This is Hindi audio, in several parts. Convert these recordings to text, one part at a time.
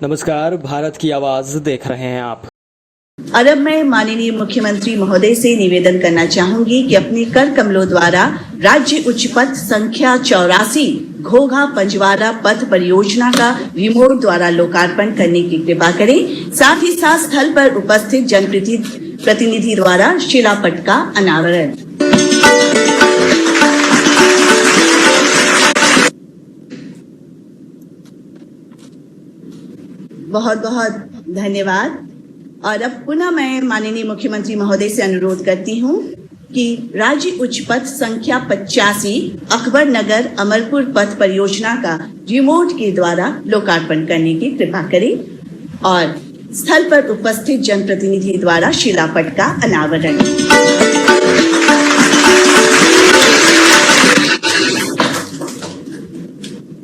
नमस्कार, भारत की आवाज देख रहे हैं आप। और अब मैं माननीय मुख्यमंत्री महोदय से निवेदन करना चाहूंगी कि अपने कर कमलों द्वारा राज्य उच्च पथ संख्या 84 घोघा पंजवारा पथ परियोजना का रिमोट द्वारा लोकार्पण करने की कृपा करें। साथ ही साथ स्थल पर उपस्थित जनप्रतिनिधि द्वारा शिलापट का अनावरण। बहुत बहुत धन्यवाद। और अब पुनः मैं माननीय मुख्यमंत्री महोदय से अनुरोध करती हूँ कि राज्य उच्च पथ संख्या 85 अकबर नगर अमरपुर पथ परियोजना का रिमोट के द्वारा लोकार्पण करने की कृपा करें और स्थल पर उपस्थित जनप्रतिनिधि द्वारा शिलापट का अनावरण।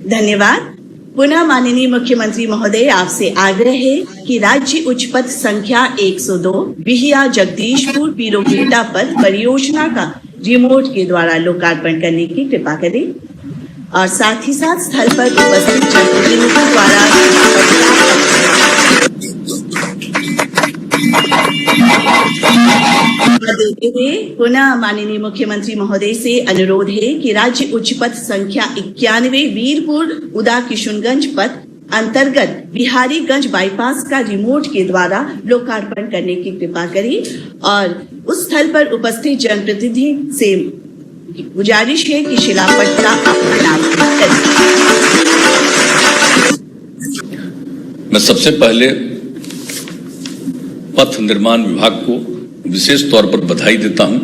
धन्यवाद। पुनः माननीय मुख्यमंत्री महोदय, आपसे आग्रह है कि राज्य उच्च पथ संख्या 102 बिहिया जगदीशपुर पीरोबीटा पथ परियोजना का रिमोट के द्वारा लोकार्पण करने की कृपा करें और साथ ही साथ स्थल पर उपस्थित जनप्रतिनिधि द्वारा देते हुए पुनः माननीय मुख्यमंत्री महोदय से अनुरोध है कि राज्य उच्च पथ संख्या 91 वीरपुर उदा किशुनगंज पथ अंतर्गत बिहारीगंज बाईपास का रिमोट के द्वारा लोकार्पण करने की कृपा करें और उस स्थल पर उपस्थित जनप्रतिनिधि से गुजारिश है कि शिलापट का अनावरण करें। मैं सबसे पहले पथ निर्माण विभाग को विशेष तौर पर बधाई देता हूं।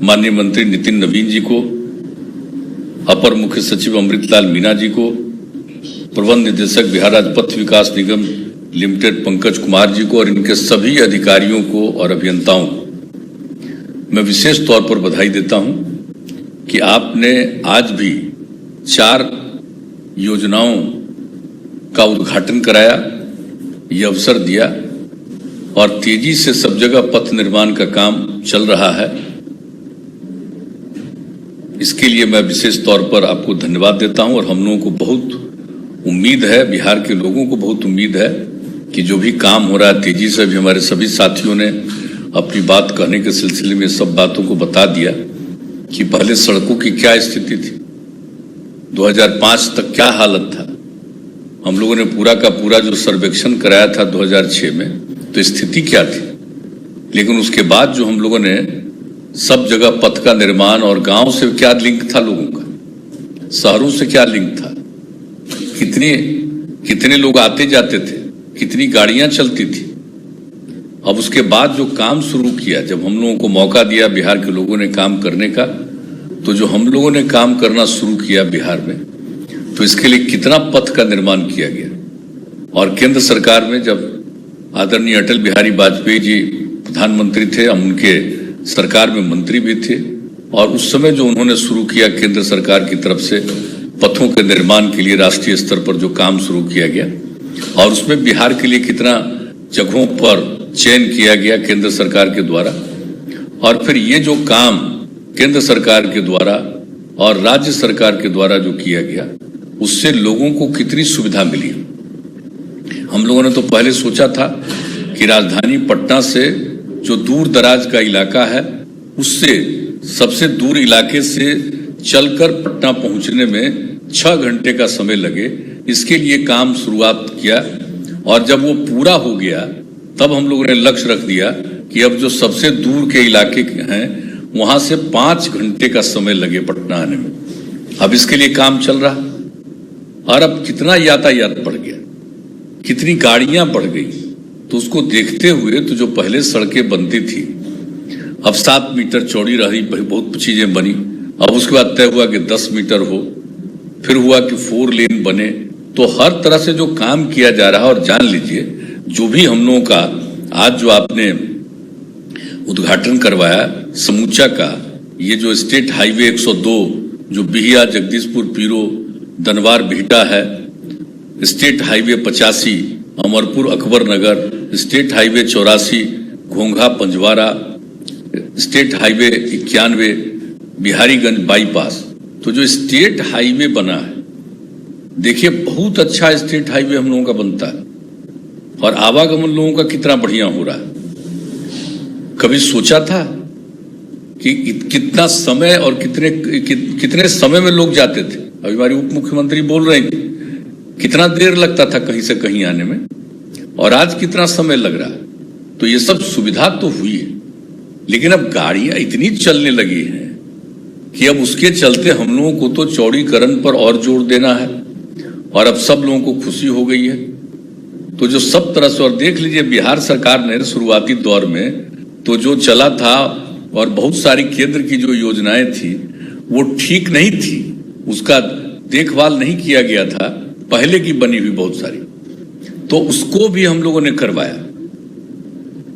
माननीय मंत्री नितिन नवीन जी को, अपर मुख्य सचिव अमृतलाल मीणा जी को, प्रबंध निदेशक बिहार राज्य पथ विकास निगम लिमिटेड पंकज कुमार जी को और इनके सभी अधिकारियों को और अभियंताओं को मैं विशेष तौर पर बधाई देता हूं कि आपने आज भी 4 योजनाओं का उद्घाटन कराया, ये अवसर दिया और तेजी से सब जगह पथ निर्माण का काम चल रहा है। इसके लिए मैं विशेष तौर पर आपको धन्यवाद देता हूं और हम लोगों को बहुत उम्मीद है, बिहार के लोगों को बहुत उम्मीद है कि जो भी काम हो रहा है तेजी से। भी हमारे सभी साथियों ने अपनी बात कहने के सिलसिले में सब बातों को बता दिया कि पहले सड़कों की क्या स्थिति थी, 2005 तक क्या हालत था। हम लोगों ने पूरा का पूरा जो सर्वेक्षण कराया था 2006 में, तो स्थिति क्या थी। लेकिन उसके बाद जो हम लोगों ने सब जगह पथ का निर्माण और गांव से क्या लिंक था लोगों का, शहरों से क्या लिंक था, कितने लोग आते जाते थे, कितनी गाड़ियां चलती थी। अब उसके बाद जो काम शुरू किया, जब हम लोगों को मौका दिया बिहार के लोगों ने काम करने का, तो जो हम लोगों ने काम करना शुरू किया बिहार में, तो इसके लिए कितना पथ का निर्माण किया गया। और केंद्र सरकार में जब आदरणीय अटल बिहारी वाजपेयी जी प्रधानमंत्री थे, हम उनके सरकार में मंत्री भी थे, और उस समय जो उन्होंने शुरू किया केंद्र सरकार की तरफ से पथों के निर्माण के लिए राष्ट्रीय स्तर पर जो काम शुरू किया गया, और उसमें बिहार के लिए कितना जगहों पर चयन किया गया केंद्र सरकार के द्वारा। और फिर ये जो काम केंद्र सरकार के द्वारा और राज्य सरकार के द्वारा जो किया गया, उससे लोगों को कितनी सुविधा मिली। हम लोगों ने तो पहले सोचा था कि राजधानी पटना से जो दूर दराज का इलाका है, उससे सबसे दूर इलाके से चलकर पटना पहुंचने में 6 घंटे का समय लगे। इसके लिए काम शुरुआत किया और जब वो पूरा हो गया तब हम लोगों ने लक्ष्य रख दिया कि अब जो सबसे दूर के इलाके हैं वहां से 5 घंटे का समय लगे पटना आने में। अब इसके लिए काम चल रहा और अब कितना यातायात बढ़ गया, कितनी गाड़ियां बढ़ गई। तो उसको देखते हुए तो जो पहले सड़कें बनती थी, अब 7 मीटर चौड़ी रही, बहुत चीजें बनी। अब उसके बाद तय हुआ कि 10 मीटर हो, फिर हुआ कि 4 लेन बने। तो हर तरह से जो काम किया जा रहा है, और जान लीजिए जो भी हम लोगों का आज जो आपने उद्घाटन करवाया समूचा का, ये जो स्टेट हाईवे 102 जो बिहिया जगदीशपुर पीरो दनवार बिहटा है, state highway 85 Amarpur Akbar Nagar, state highway 84 घोंघा Panjwara, state highway 91 Biharigang bypass. तो जो स्टेट हाईवे बना है देखिए बहुत अच्छा स्टेट हाईवे हम लोगों का बनता है और आवागमन लोगों का कितना बढ़िया हो रहा है। कभी सोचा था कि कितना समय और कितने समय में लोग जाते थे? अभी हमारी उप मुख्यमंत्री बोल रहे हैं कितना देर लगता था कहीं से कहीं आने में, और आज कितना समय लग रहा है। तो ये सब सुविधा तो हुई है, लेकिन अब गाड़ियां इतनी चलने लगी हैं कि अब उसके चलते हम लोगों को तो चौड़ीकरण पर और जोर देना है, और अब सब लोगों को खुशी हो गई है। तो जो सब तरह से, और देख लीजिए बिहार सरकार ने शुरुआती दौर में तो जो चला था और बहुत सारी केंद्र की जो योजनाएं थी वो ठीक नहीं थी, उसका देखभाल नहीं किया गया था, पहले की बनी हुई बहुत सारी, तो उसको भी हम लोगों ने करवाया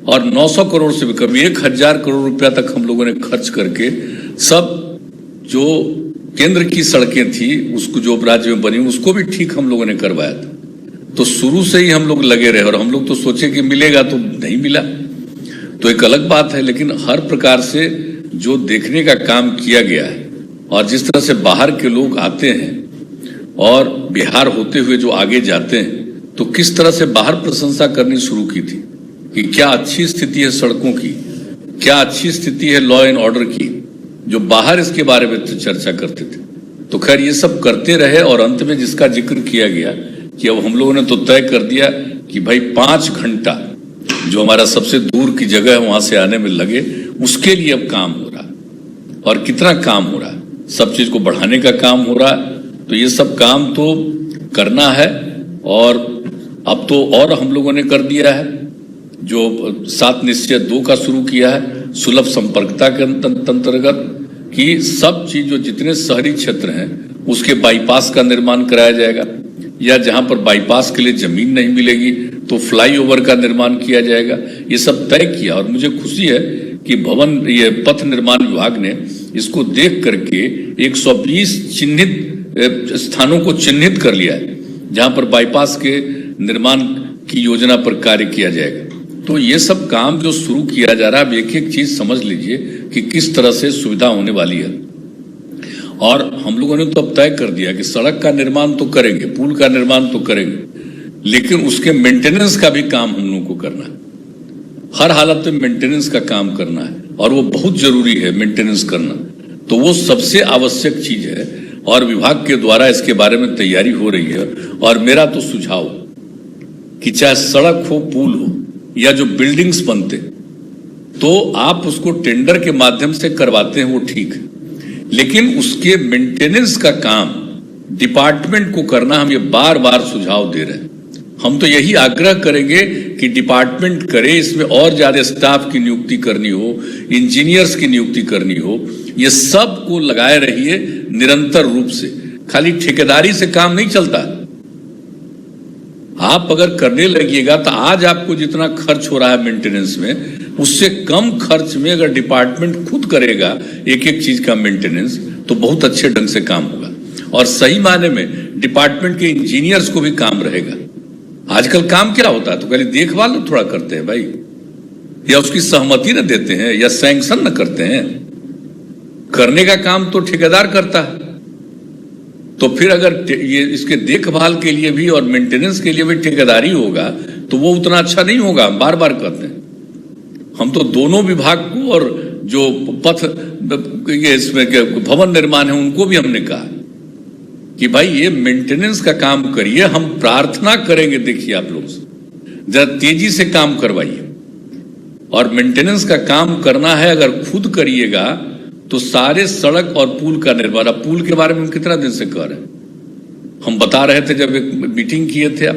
और 900 करोड़ से भी कभी 1000 करोड़ रुपया तक हम लोगों ने खर्च करके सब जो केंद्र की सड़कें थी उसको जो राज्य में बनी उसको भी ठीक हम लोगों ने करवाया था। तो शुरू से ही हम लोग लगे रहे और हम लोग तो सोचे कि मिलेगा, तो नहीं मिला तो एक अलग बात है, लेकिन हर प्रकार से जो देखने का काम किया गया है और जिस तरह से बाहर के लोग आते हैं और बिहार होते हुए जो आगे जाते हैं, तो किस तरह से बाहर प्रशंसा करनी शुरू की थी कि क्या अच्छी स्थिति है सड़कों की, क्या अच्छी स्थिति है लॉ एंड ऑर्डर की, जो बाहर इसके बारे में तो चर्चा करते थे। तो खैर ये सब करते रहे और अंत में जिसका जिक्र किया गया कि अब हम लोगों ने तो तय कर दिया कि भाई 5 घंटा जो हमारा सबसे दूर की जगह है वहां से आने में लगे, उसके लिए अब काम हो रहा है। और कितना काम हो रहा है, सब चीज को बढ़ाने का काम हो रहा है। तो ये सब काम तो करना है और अब तो और हम लोगों ने कर दिया है, जो 7 निश्चय 2 का शुरू किया है सुलभ संपर्कता के अंतर्गत कि सब चीज जो जितने शहरी क्षेत्र हैं उसके बाईपास का निर्माण कराया जाएगा, या जहां पर बाईपास के लिए जमीन नहीं मिलेगी तो फ्लाईओवर का निर्माण किया जाएगा। ये सब तय किया और मुझे खुशी है कि ये पथ निर्माण विभाग ने इसको देख करके 120 चिन्हित स्थानों को चिन्हित कर लिया है जहां पर बाईपास के निर्माण की योजना पर कार्य किया जाएगा। तो ये सब काम जो शुरू किया जा रहा है, अब एक एक चीज समझ लीजिए कि किस तरह से सुविधा होने वाली है। और हम लोगों ने तो अब तय कर दिया कि सड़क का निर्माण तो करेंगे, पुल का निर्माण तो करेंगे, लेकिन उसके मेंटेनेंस का भी काम हम लोगों को करना है। हर हालत में मेंटेनेंस का काम करना है और वो बहुत जरूरी है मेंटेनेंस करना। तो वो सबसे आवश्यक चीज है और विभाग के द्वारा इसके बारे में तैयारी हो रही है। और मेरा तो सुझाव कि चाहे सड़क हो, पुल हो या जो बिल्डिंग्स बनते, तो आप उसको टेंडर के माध्यम से करवाते हैं वो ठीक है, लेकिन उसके मेंटेनेंस का काम डिपार्टमेंट को करना, हम ये बार बार सुझाव दे रहे हैं। हम तो यही आग्रह करेंगे कि डिपार्टमेंट करे, इसमें और ज्यादा स्टाफ की नियुक्ति करनी हो, इंजीनियर्स की नियुक्ति करनी हो, ये सब को लगाए रहिए निरंतर रूप से। खाली ठेकेदारी से काम नहीं चलता। आप अगर करने लगिएगा तो आज आपको जितना खर्च हो रहा है मेंटेनेंस में, उससे कम खर्च में अगर डिपार्टमेंट खुद करेगा एक एक चीज का मेंटेनेंस, तो बहुत अच्छे ढंग से काम होगा और सही मायने में डिपार्टमेंट के इंजीनियर्स को भी काम रहेगा। आजकल काम क्या होता है, तो खाली देखभाल तो थोड़ा करते हैं भाई, या उसकी सहमति न देते हैं या सैंक्शन न करते हैं। करने का काम तो ठेकेदार करता है। तो फिर अगर ये इसके देखभाल के लिए भी और मेंटेनेंस के लिए भी ठेकेदारी होगा तो वो उतना अच्छा नहीं होगा। हम बार बार कहते हैं, हम तो दोनों विभाग को और जो पथ ये इसमें भवन निर्माण है उनको भी हमने कहा कि भाई ये मेंटेनेंस का काम करिए। हम प्रार्थना करेंगे, देखिए आप लोग से जरा तेजी से काम करवाइए और मेंटेनेंस का काम करना है। अगर खुद करिएगा तो सारे सड़क और पुल का निर्माण, अब पुल के बारे में हम कितना दिन से कह रहे हैं, हम बता रहे थे जब एक मीटिंग किए थे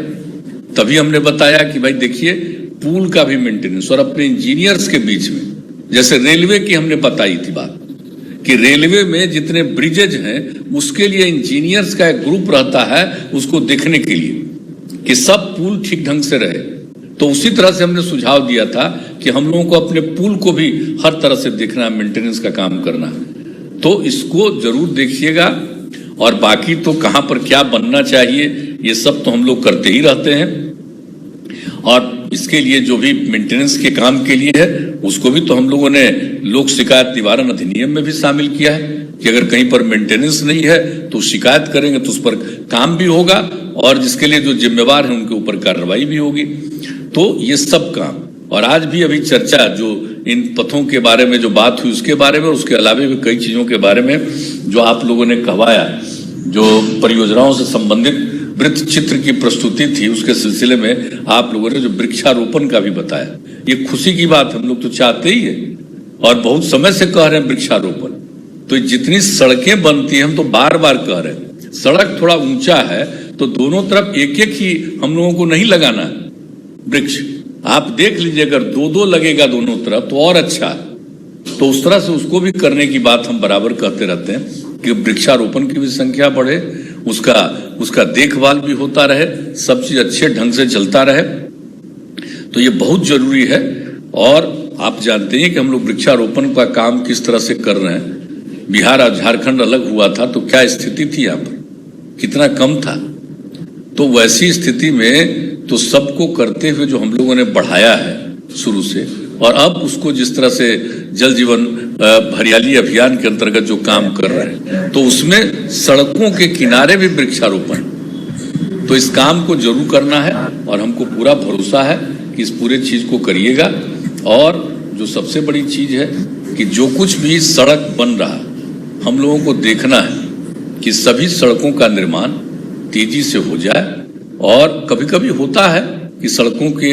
तभी हमने बताया कि भाई देखिए पुल का भी मेंटेनेंस, और अपने इंजीनियर्स के बीच में, जैसे रेलवे की हमने बताई थी बात कि रेलवे में जितने ब्रिजेज हैं उसके लिए इंजीनियर्स का एक ग्रुप रहता है उसको देखने के लिए कि सब पुल ठीक ढंग से रहे। तो उसी तरह से हमने सुझाव दिया था कि हम लोगों को अपने पुल को भी हर तरह से देखना है, मेंटेनेंस का काम करना है। तो इसको जरूर देखिएगा। और बाकी तो कहां पर क्या बनना चाहिए ये सब तो हम लोग करते ही रहते हैं, और इसके लिए जो भी मेंटेनेंस के काम के लिए है उसको भी तो हम लोगों ने लोक शिकायत निवारण अधिनियम में भी शामिल किया है कि अगर कहीं पर मेंटेनेंस नहीं है तो शिकायत करेंगे तो उस पर काम भी होगा और जिसके लिए जो जिम्मेवार है उनके ऊपर कार्रवाई भी होगी। तो ये सब काम, और आज भी अभी चर्चा जो इन पथों के बारे में जो बात हुई उसके बारे में, उसके अलावा भी कई चीजों के बारे में जो आप लोगों ने कहवाया, जो परियोजनाओं से संबंधित वृत्त चित्र की प्रस्तुति थी, उसके सिलसिले में आप लोगों ने जो वृक्षारोपण का भी बताया, ये खुशी की बात, हम लोग तो चाहते ही है और बहुत समय से कह रहे हैं वृक्षारोपण। तो जितनी सड़कें बनती हैं, हम तो बार बार कह रहे हैं, सड़क थोड़ा ऊंचा है तो दोनों तरफ एक एक ही हम लोगों को नहीं लगाना है वृक्ष। आप देख लीजिए, अगर दो दो लगेगा दोनों तरफ तो और अच्छा है। तो उस तरह से उसको भी करने की बात हम बराबर कहते रहते हैं कि वृक्षारोपण की भी संख्या बढ़े, उसका देखभाल भी होता रहे, सब चीज अच्छे ढंग से चलता रहे। तो ये बहुत जरूरी है। और आप जानते हैं कि हम लोग वृक्षारोपण का काम किस तरह से कर रहे हैं। बिहार और झारखंड अलग हुआ था तो क्या स्थिति थी, यहाँ पर कितना कम था। तो वैसी स्थिति में तो सबको करते हुए जो हम लोगों ने बढ़ाया है शुरू से, और अब उसको जिस तरह से जल जीवन हरियाली अभियान के अंतर्गत जो काम कर रहे हैं, तो उसमें सड़कों के किनारे भी वृक्षारोपण, तो इस काम को जरूर करना है और हमको पूरा भरोसा है कि इस पूरे चीज को करिएगा। और जो सबसे बड़ी चीज है कि जो कुछ भी सड़क बन रहा, हम लोगों को देखना है कि सभी सड़कों का निर्माण तेजी से हो जाए। और कभी कभी होता है कि सड़कों के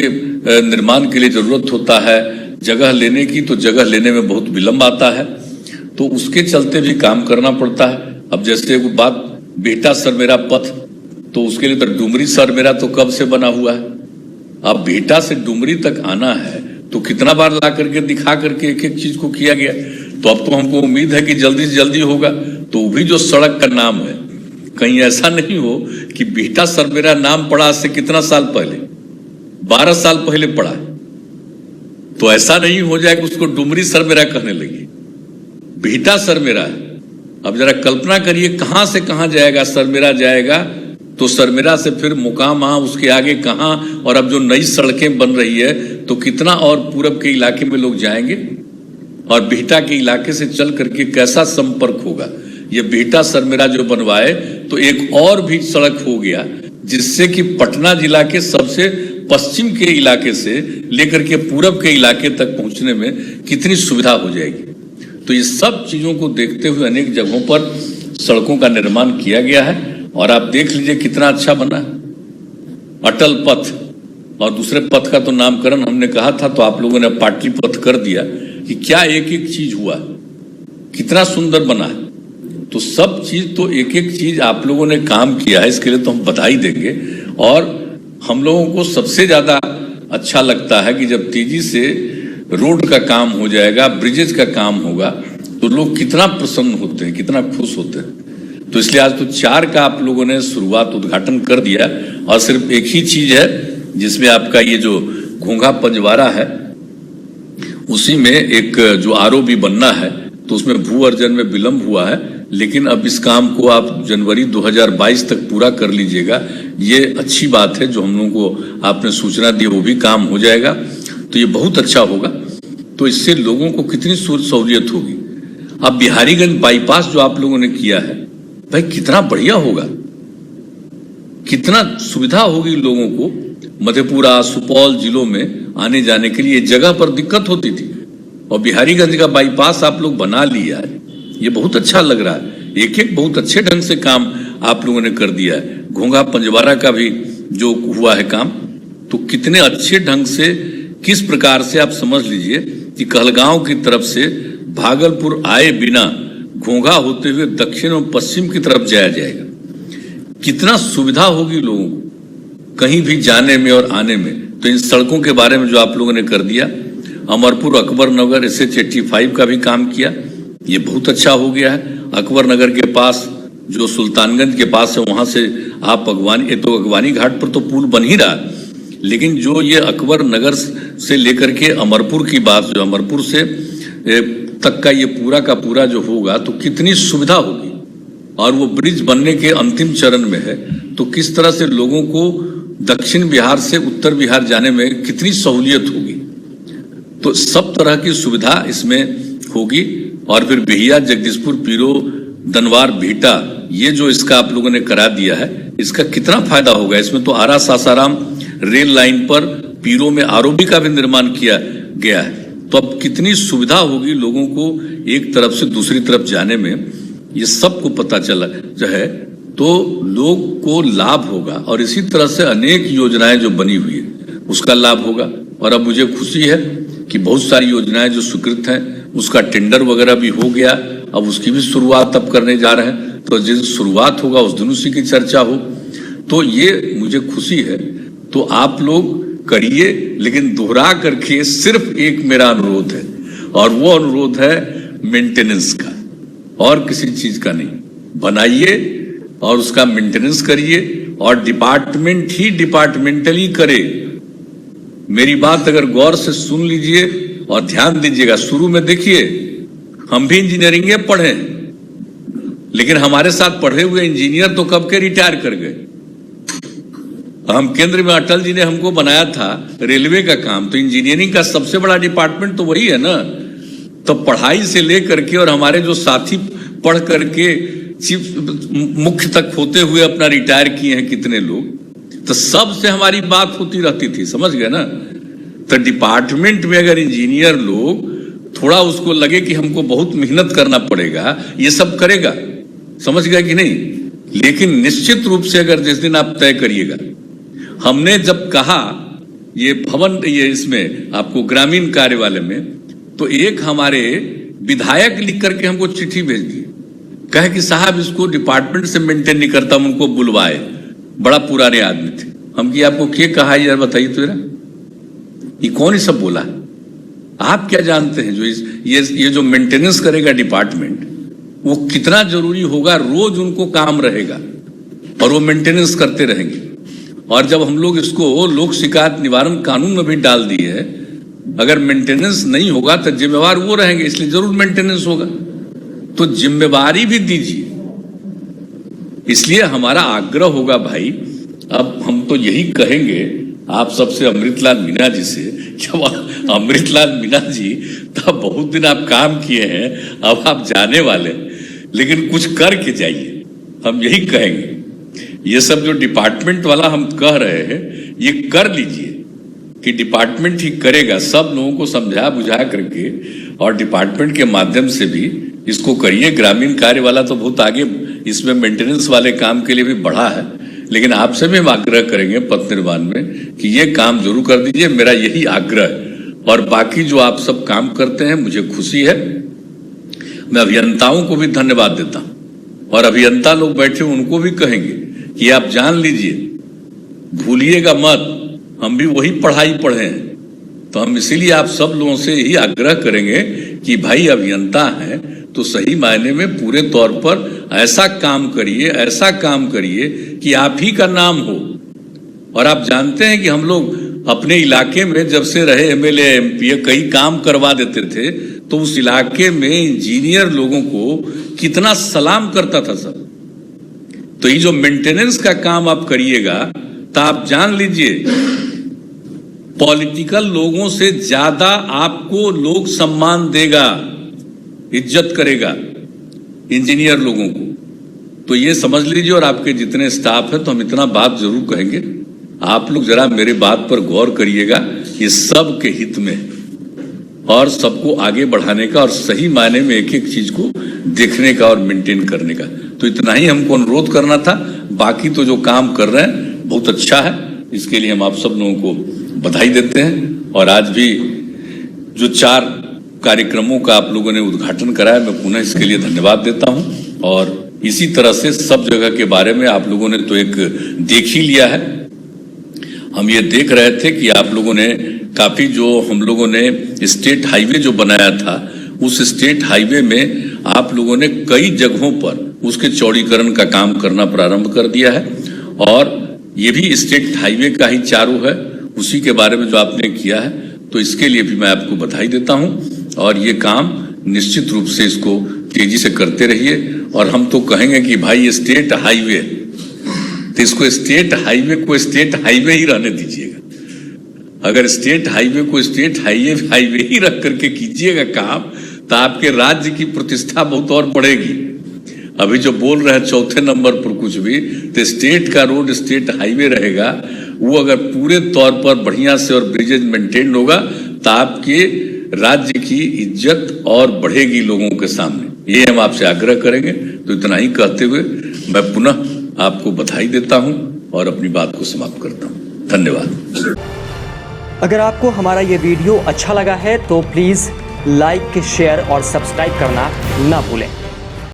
निर्माण के लिए जरूरत होता है जगह लेने की, तो जगह लेने में बहुत विलंब आता है, तो उसके चलते भी काम करना पड़ता है। अब जैसे एक बात, बेटा सर मेरा पथ, तो उसके लिए तो डुमरी सर मेरा तो कब से बना हुआ है। अब बेटा से डुमरी तक आना है तो कितना बार ला करके दिखा करके एक एक चीज को किया गया। तो अब तो हमको उम्मीद है कि जल्दी से जल्दी होगा। तो वो भी जो सड़क का नाम है, कहीं ऐसा नहीं हो कि बेटा सर मेरा नाम पड़ा आज से कितना साल पहले, 12 साल पहले पड़ा, तो ऐसा नहीं हो जाए कि उसको डुमरी सर मेरा कहने लगी, बेटा सर मेरा है। अब जरा कल्पना करिए कहां से कहां जाएगा सर मेरा, जाएगा तो सर मेरा से फिर मुकामा, उसके आगे कहां। और अब जो नई सड़कें बन रही है तो कितना और पूरब के इलाके में लोग जाएंगे, और बेटा के इलाके से चल करके कैसा संपर्क होगा। ये बेटा सर मेरा जो बनवाए तो एक और भी सड़क हो गया, जिससे कि पटना जिला के सबसे पश्चिम के इलाके से लेकर के पूरब के इलाके तक पहुंचने में कितनी सुविधा हो जाएगी। तो ये सब चीजों को देखते हुए अनेक जगहों पर सड़कों का निर्माण किया गया है और आप देख लीजिए कितना अच्छा बना है। अटल पथ और दूसरे पथ का तो नामकरण हमने कहा था, तो आप लोगों ने पाटली पथ कर दिया कि क्या एक एक चीज हुआ, कितना सुंदर बना है। तो सब चीज तो एक एक चीज आप लोगों ने काम किया है, इसके लिए तो हम बधाई देंगे। और हम लोगों को सबसे ज्यादा अच्छा लगता है कि जब तेजी से रोड का काम हो जाएगा, ब्रिजेज का काम होगा, तो लोग कितना प्रसन्न होते हैं, कितना खुश होते हैं। तो इसलिए आज तो 4 का आप लोगों ने शुरुआत, उद्घाटन कर दिया। और सिर्फ एक ही चीज है जिसमें आपका ये जो घोंघा पंजवारा है, उसी में एक जो आरओ भी बनना है, तो उसमें भू अर्जन में विलंब हुआ है, लेकिन अब इस काम को आप जनवरी 2022 तक पूरा कर लीजिएगा। ये अच्छी बात है, जो हम लोगों को आपने सूचना दी वो भी काम हो जाएगा, तो ये बहुत अच्छा होगा। तो इससे लोगों को कितनी सहूलियत होगी। अब बिहारीगंज बाईपास जो आप लोगों ने किया है, भाई कितना बढ़िया होगा, कितना सुविधा होगी लोगों को। मधेपुरा, सुपौल जिलों में आने जाने के लिए जगह पर दिक्कत होती थी, और बिहारीगंज का बाईपास आप लोग बना लिया है, ये बहुत अच्छा लग रहा है। एक एक बहुत अच्छे ढंग से काम आप लोगों ने कर दिया है। घोंघा पंजवारा का भी जो हुआ है काम, तो कितने अच्छे ढंग से, किस प्रकार से आप समझ लीजिए कि कहलगांव की तरफ से भागलपुर आए बिना घोंघा होते हुए दक्षिण और पश्चिम की तरफ जाया जाएगा। कितना सुविधा होगी लोगों को कहीं भी जाने में और आने में। तो इन सड़कों के बारे में जो आप लोगों ने कर दिया, अमरपुर अकबर नगर SH85 का भी काम किया, ये बहुत अच्छा हो गया है। अकबर नगर के पास जो सुल्तानगंज के पास है, वहां से आप अगवानी घाट पर तो पुल बन ही रहा, लेकिन जो ये अकबर नगर से लेकर के अमरपुर की बात, जो अमरपुर से तक का ये पूरा का पूरा जो होगा, तो कितनी सुविधा होगी। और वो ब्रिज बनने के अंतिम चरण में है, तो किस तरह से लोगों को दक्षिण बिहार से उत्तर बिहार जाने में कितनी सहूलियत होगी। तो सब तरह की सुविधा इसमें होगी। और फिर बिहिया जगदीशपुर पीरो दनवार भीटा, ये जो इसका आप लोगों ने करा दिया है, इसका कितना फायदा होगा। इसमें तो आरा सासाराम रेल लाइन पर पीरो में आरओबी का भी निर्माण किया गया है, तो अब कितनी सुविधा होगी लोगों को एक तरफ से दूसरी तरफ जाने में, ये सबको पता चला जो है, तो लोग को लाभ होगा। और इसी तरह से अनेक योजनाएं जो बनी हुई है उसका लाभ होगा। और अब मुझे खुशी है कि बहुत सारी योजनाएं जो स्वीकृत हैं उसका टेंडर वगैरह भी हो गया, अब उसकी भी शुरुआत अब करने जा रहे हैं। तो जिस शुरुआत होगा उस दिन उसी की चर्चा हो, तो ये मुझे खुशी है। तो आप लोग करिए, लेकिन दोहरा करके सिर्फ एक मेरा अनुरोध है, और वो अनुरोध है मेंटेनेंस का, और किसी चीज का नहीं। बनाइए और उसका मेंटेनेंस करिए, और डिपार्टमेंट ही डिपार्टमेंटली करे। मेरी बात अगर गौर से सुन लीजिए और ध्यान दीजिएगा। शुरू में देखिए, हम भी इंजीनियरिंग पढ़े, लेकिन हमारे साथ पढ़े हुए इंजीनियर तो कब के रिटायर कर गए। हम केंद्र में अटल जी ने हमको बनाया था रेलवे का काम, तो इंजीनियरिंग का सबसे बड़ा डिपार्टमेंट तो वही है ना। तो पढ़ाई से लेकर के, और हमारे जो साथी पढ़ करके चीफ मुख्य तक होते हुए अपना रिटायर किए हैं कितने लोग, तो सबसे हमारी बात होती रहती थी, समझ गए ना। तो डिपार्टमेंट में अगर इंजीनियर लोग थोड़ा उसको लगे कि हमको बहुत मेहनत करना पड़ेगा, ये सब करेगा, समझ गए कि नहीं। लेकिन निश्चित रूप से अगर जिस दिन आप तय करिएगा, हमने जब कहा ये भवन, ये इसमें आपको ग्रामीण कार्य वाले में, तो एक हमारे विधायक लिख करके हमको चिट्ठी भेज दी, कहे कि साहब इसको डिपार्टमेंट से मेंटेन नहीं करता, उनको बुलवाए। बड़ा पुराने आदमी थे। हम कि आपको क्या कहा यार, बताइए तो जरा, ये कौन ही सब बोला। आप क्या जानते हैं जो ये जो मेंटेनेंस करेगा डिपार्टमेंट, वो कितना जरूरी होगा। रोज उनको काम रहेगा और वो मेंटेनेंस करते रहेंगे। और जब हम लोग इसको लोक शिकायत निवारण कानून में भी डाल दिए है, अगर मेंटेनेंस नहीं होगा तो जिम्मेवार वो रहेंगे, इसलिए जरूर मेंटेनेंस होगा। तो जिम्मेवारी भी दीजिए। इसलिए हमारा आग्रह होगा भाई, अब हम तो यही कहेंगे आप सबसे, अमृतलाल मीणा जी से, जब अमृतलाल मीणा जी तब बहुत दिन आप काम किए हैं, अब आप जाने वाले, लेकिन कुछ करके जाइए, हम यही कहेंगे। ये सब जो डिपार्टमेंट वाला हम कह रहे हैं, ये कर लीजिए कि डिपार्टमेंट ही करेगा, सब लोगों को समझा बुझा करके, और डिपार्टमेंट के माध्यम से भी इसको करिए। ग्रामीण कार्य वाला तो बहुत आगे इसमें मेंटेनेंस वाले काम के लिए भी बढ़ा है, लेकिन आपसे भी हम आग्रह करेंगे पथ निर्माण में कि ये काम जरूर कर दीजिए, मेरा यही आग्रह है। और बाकी जो आप सब काम करते हैं, मुझे खुशी है। मैं अभियंताओं को भी धन्यवाद देता हूं, और अभियंता लोग बैठे उनको भी कहेंगे कि आप जान लीजिए, भूलिएगा मत, हम भी वही पढ़ाई पढ़े हैं। तो हम इसीलिए आप सब लोगों से यही आग्रह करेंगे कि भाई अभियंता हैं तो सही मायने में पूरे तौर पर ऐसा काम करिए, ऐसा काम करिए कि आप ही का नाम हो। और आप जानते हैं कि हम लोग अपने इलाके में जब से रहे, एमएलए एमपी कई काम करवा देते थे, तो उस इलाके में इंजीनियर लोगों को कितना सलाम करता था सब। तो ये जो मेंटेनेंस का काम आप करिएगा, तो आप जान लीजिए पॉलिटिकल लोगों से ज्यादा आपको लोग सम्मान देगा, इज्जत करेगा इंजीनियर लोगों को। तो ये समझ लीजिए। और आपके जितने स्टाफ है, तो हम इतना बात जरूर कहेंगे, आप लोग जरा मेरे बात पर गौर करिएगा, ये सब के हित में और सबको आगे बढ़ाने का, और सही मायने में एक एक चीज को देखने का और मेंटेन करने का। तो इतना ही हमको अनुरोध करना था। बाकी तो जो काम कर रहे हैं बहुत अच्छा है, इसके लिए हम आप सब लोगों को बधाई देते हैं। और आज भी जो 4 कार्यक्रमों का आप लोगों ने उद्घाटन कराया, मैं पुनः इसके लिए धन्यवाद देता हूं। और इसी तरह से सब जगह के बारे में आप लोगों ने तो एक देख ही लिया है। हम ये देख रहे थे कि आप लोगों ने काफी, जो हम लोगों ने स्टेट हाईवे जो बनाया था, उस स्टेट हाईवे में आप लोगों ने कई जगहों पर उसके चौड़ीकरण का काम करना प्रारंभ कर दिया है। और ये भी स्टेट हाईवे का ही चारों है, उसी के बारे में जो आपने किया है, तो इसके लिए भी मैं आपको बधाई देता हूं। और ये काम निश्चित रूप से इसको तेजी से करते रहिए। और हम तो कहेंगे कि भाई ये स्टेट हाईवे, तो इसको स्टेट हाईवे को स्टेट हाईवे ही रहने दीजिएगा। अगर स्टेट हाईवे को स्टेट हाईवे ही रख करके कीजिएगा काम, तो आपके राज्य की प्रतिष्ठा बहुत और बढ़ेगी। अभी जो बोल रहे हैं चौथे नंबर पर कुछ भी, तो स्टेट का रोड स्टेट हाईवे रहेगा, वो अगर पूरे तौर पर बढ़िया से और ब्रिजेज मेंटेन होगा तो आपके राज्य की इज्जत और बढ़ेगी लोगों के सामने। ये हम आपसे आग्रह करेंगे। तो इतना ही कहते हुए मैं पुनः आपको बधाई देता हूं और अपनी बात को समाप्त करता हूं। धन्यवाद। अगर आपको हमारा ये वीडियो अच्छा लगा है तो प्लीज़ लाइक, शेयर और सब्सक्राइब करना ना भूलें।